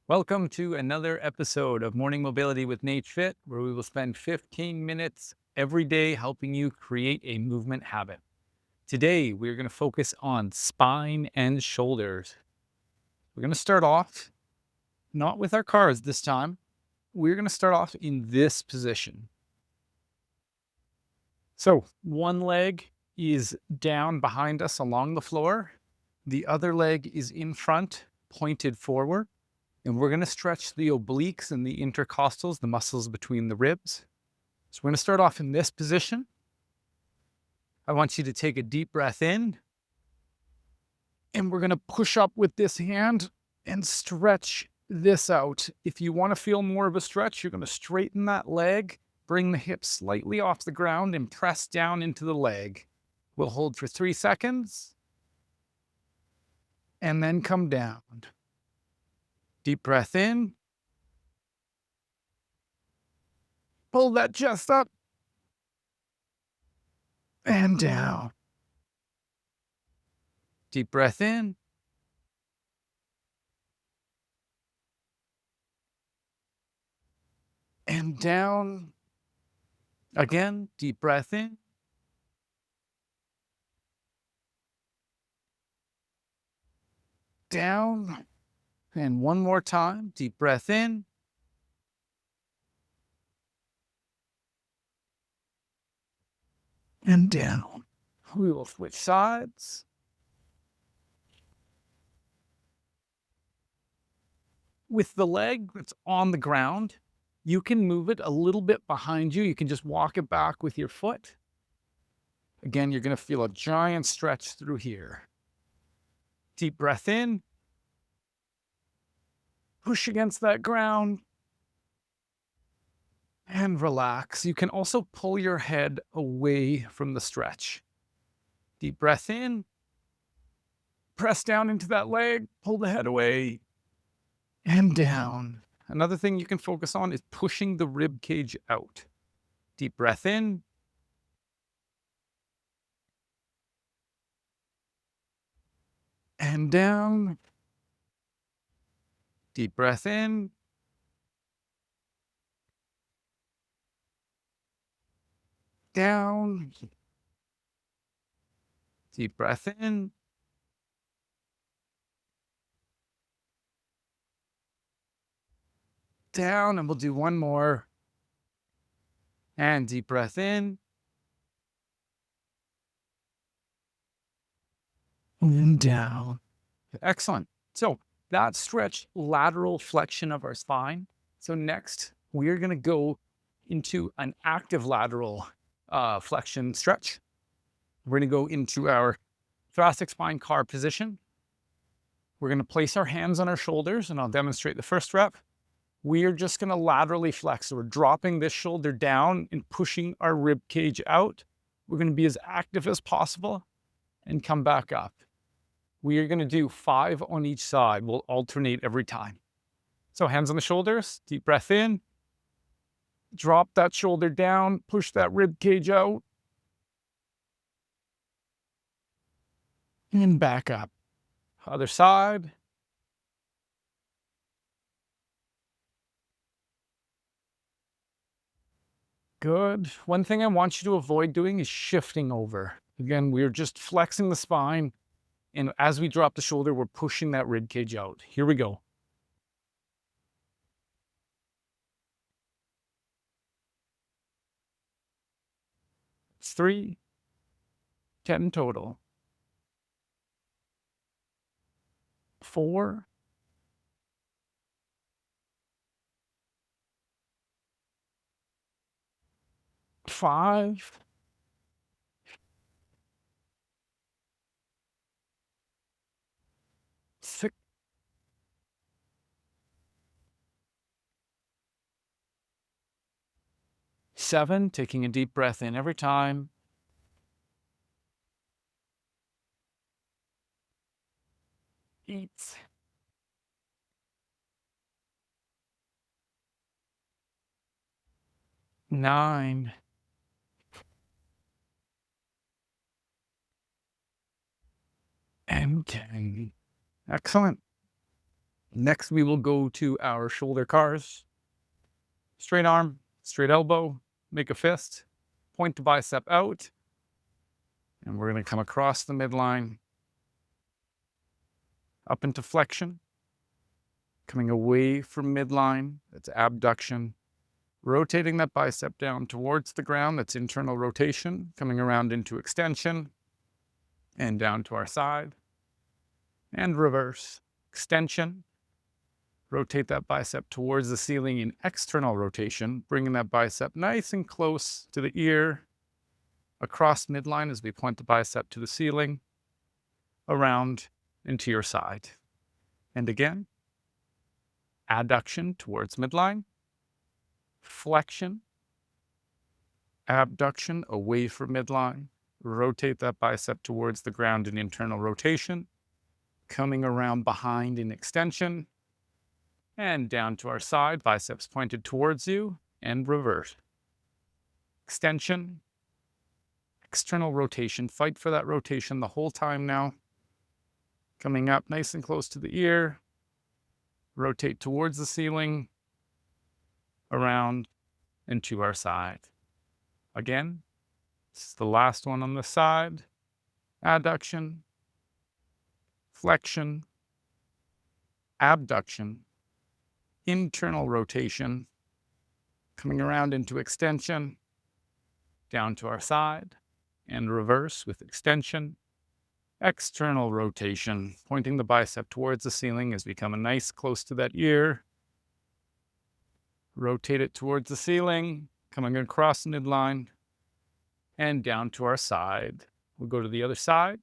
Welcome to another episode of Morning Mobility with NATEFIT, where we will spend 15 minutes every day helping you create a movement habit. Today, we're going to focus on spine and shoulders. We're going to start off not with our cars this time. We're going to start off in this position. So, one leg is down behind us along the floor, the other leg is in front, pointed forward. And we're going to stretch the obliques and the intercostals, the muscles between the ribs. So we're going to start off in this position. I want you to take a deep breath in. And we're going to push up with this hand and stretch this out. If you want to feel more of a stretch, you're going to straighten that leg, bring the hips slightly off the ground, and press down into the leg. We'll hold for 3 seconds and then come down. Deep breath in. Pull that chest up and down. Deep breath in. And down. Again, deep breath in. Down. And one more time, deep breath in. And down. We will switch sides. With the leg that's on the ground, you can move it a little bit behind you. You can just walk it back with your foot. Again, you're going to feel a giant stretch through here. Deep breath in. Push against that ground. And relax. You can also pull your head away from the stretch. Deep breath in. Press down into that leg. Pull the head away. And down. Another thing you can focus on is pushing the rib cage out. Deep breath in. And down. Deep breath in. Down. Deep breath in. Down. And we'll do one more. And deep breath in. And down. Excellent. So that stretched lateral flexion of our spine. So next, we're going to go into an active lateral flexion stretch. We're going to go into our thoracic spine car position. We're going to place our hands on our shoulders, and I'll demonstrate the first rep. We are just going to laterally flex. So we're dropping this shoulder down and pushing our rib cage out. We're going to be as active as possible and come back up. We are going to do 5 on each side. We'll alternate every time. So hands on the shoulders, deep breath in. Drop that shoulder down, push that rib cage out. And back up. Other side. Good. One thing I want you to avoid doing is shifting over. Again, we're just flexing the spine. And as we drop the shoulder, we're pushing that rib cage out. Here we go. It's 3, 10 total. 4, 5, 6, 7, taking a deep breath in every time. 8, 9, and 10. Excellent. Next, we will go to our shoulder cars. Straight arm, straight elbow, make a fist, point the bicep out, and we're going to come across the midline, up into flexion, coming away from midline, that's abduction, rotating that bicep down towards the ground, that's internal rotation, coming around into extension, and down to our side, and reverse, extension, rotate that bicep towards the ceiling in external rotation, bringing that bicep nice and close to the ear, across midline as we point the bicep to the ceiling, around and to your side. And again, adduction towards midline, flexion, abduction away from midline, rotate that bicep towards the ground in internal rotation, coming around behind in extension, and down to our side, biceps pointed towards you, and reverse. Extension, external rotation. Fight for that rotation the whole time now. Coming up nice and close to the ear. Rotate towards the ceiling, around, and to our side. Again, this is the last one on the side. Adduction, flexion, abduction, internal rotation, coming around into extension, down to our side, and reverse with extension, external rotation, pointing the bicep towards the ceiling as we come a nice close to that ear. Rotate it towards the ceiling, coming across midline, and down to our side. We'll go to the other side.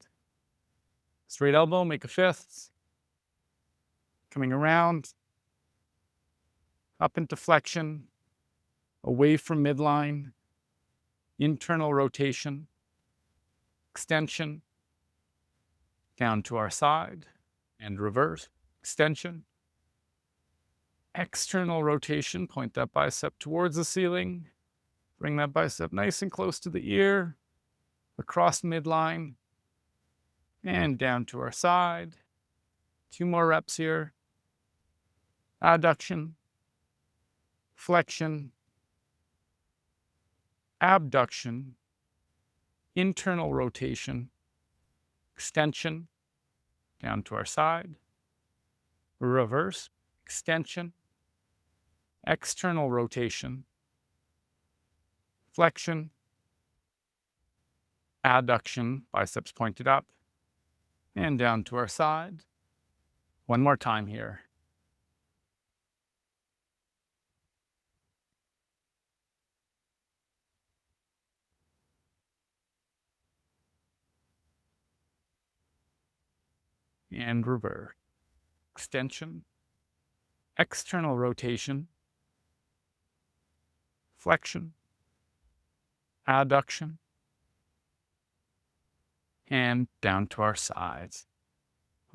Straight elbow, make a fist. Coming around, up into flexion, away from midline, internal rotation, extension, down to our side, and reverse, extension, external rotation, point that bicep towards the ceiling, bring that bicep nice and close to the ear, across midline, and down to our side. 2 more reps here. Adduction, flexion, abduction, internal rotation, extension, down to our side, reverse, extension, external rotation, flexion, adduction, biceps pointed up, and down to our side. One more time here. And reverse. Extension, external rotation, flexion, adduction, and down to our sides.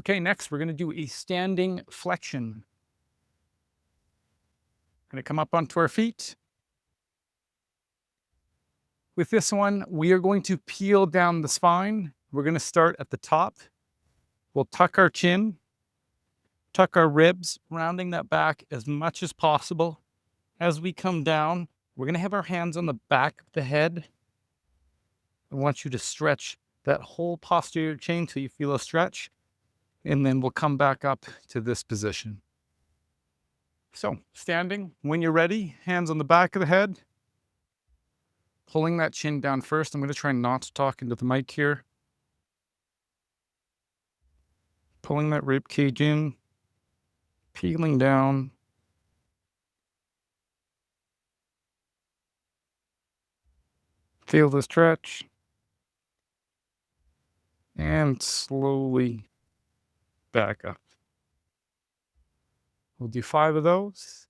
Okay, next we're going to do a standing flexion. Going to come up onto our feet. With this one, we are going to peel down the spine. We're going to start at the top. We'll tuck our chin, tuck our ribs, rounding that back as much as possible. As we come down, we're going to have our hands on the back of the head. I want you to stretch that whole posterior chain till you feel a stretch, and then we'll come back up to this position. So, standing, when you're ready, hands on the back of the head, pulling that chin down first. I'm going to try not to talk into the mic here. Pulling that rib cage in, peeling down. Feel the stretch. And slowly back up. We'll do 5 of those.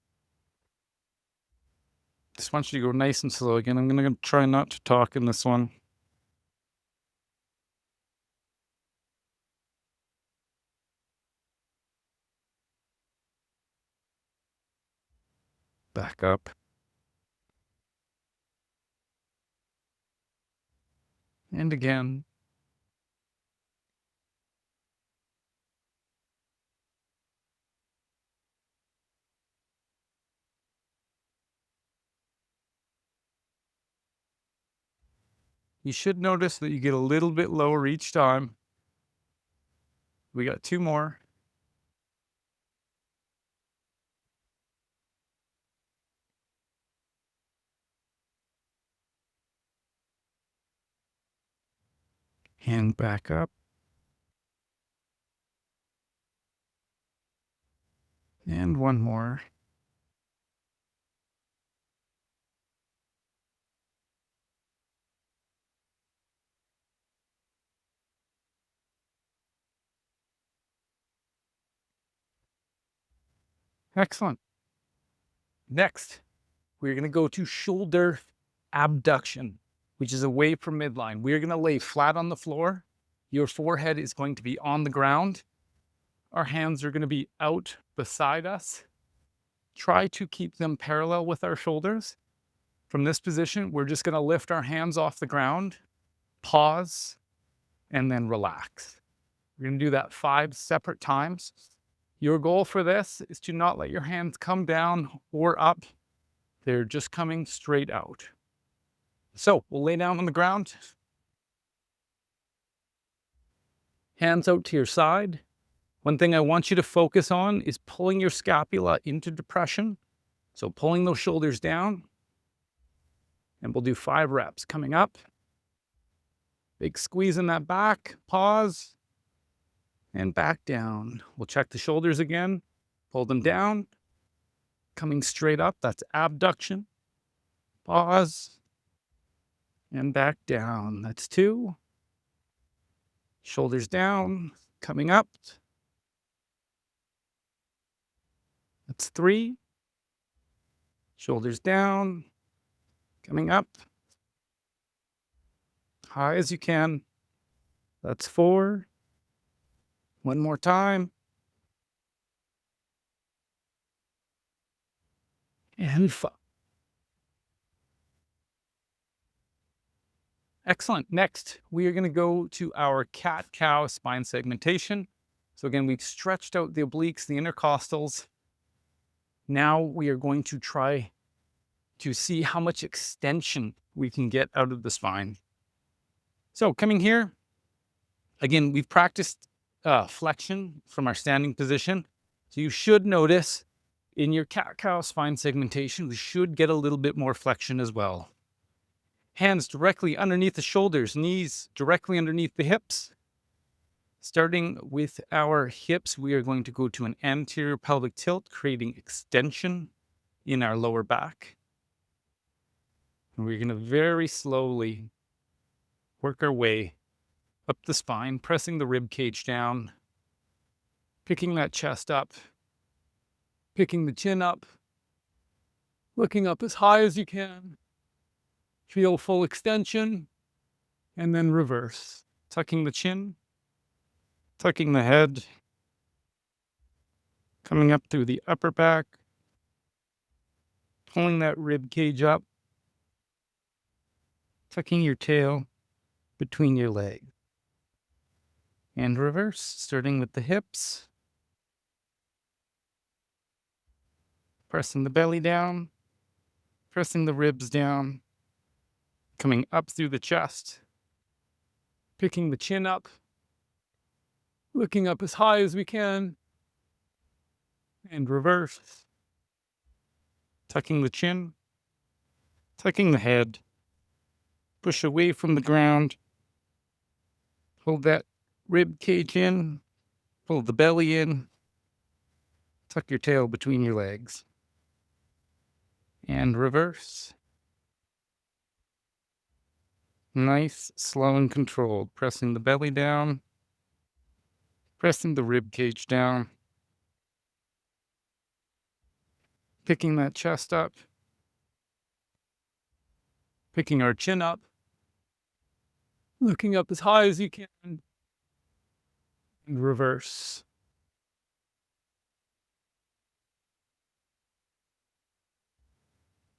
Just want you to go nice and slow again. I'm going to try not to talk in this one. Back up. And again. You should notice that you get a little bit lower each time. We got 2 more. Hand back up. And 1 more. Excellent. Next, we're going to go to shoulder abduction, which is away from midline. We're going to lay flat on the floor. Your forehead is going to be on the ground. Our hands are going to be out beside us. Try to keep them parallel with our shoulders. From this position, we're just going to lift our hands off the ground, pause, and then relax. We're going to do that 5 separate times. Your goal for this is to not let your hands come down or up. They're just coming straight out. So we'll lay down on the ground. Hands out to your side. One thing I want you to focus on is pulling your scapula into depression. So pulling those shoulders down. And we'll do 5 reps. Coming up. Big squeeze in that back. Pause. And back down. We'll check the shoulders again. Pull them down. Coming straight up. That's abduction. Pause. And back down. That's 2. Shoulders down. Coming up. That's 3. Shoulders down. Coming up. High as you can. That's 4. 1 more time. And 5. Excellent. Next, we are going to go to our cat-cow spine segmentation. So again, we've stretched out the obliques, the intercostals. Now we are going to try to see how much extension we can get out of the spine. So coming here, again, we've practiced flexion from our standing position. So you should notice in your cat-cow spine segmentation, we should get a little bit more flexion as well. Hands directly underneath the shoulders, knees directly underneath the hips. Starting with our hips, we are going to go to an anterior pelvic tilt, creating extension in our lower back. And we're going to very slowly work our way up the spine, pressing the rib cage down, picking that chest up, picking the chin up, looking up as high as you can. Feel full extension, and then reverse. Tucking the chin, tucking the head, coming up through the upper back, pulling that rib cage up, tucking your tail between your legs. And reverse, starting with the hips, pressing the belly down, pressing the ribs down, coming up through the chest, picking the chin up, looking up as high as we can, and reverse. Tucking the chin, tucking the head, push away from the ground, hold that rib cage in, pull the belly in, tuck your tail between your legs, and reverse. Nice, slow and controlled, pressing the belly down, pressing the rib cage down, picking that chest up, picking our chin up, looking up as high as you can, and reverse.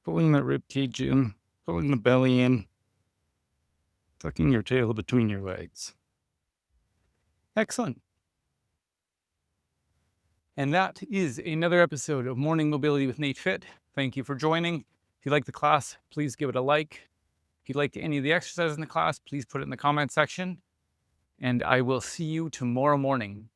Pulling that rib cage in, pulling the belly in, tucking your tail between your legs. Excellent. And that is another episode of Morning Mobility with NATEFIT. Thank you for joining. If you like the class, please give it a like. you liked any of the exercises in the class, please put it in the comment section, and I will see you tomorrow morning.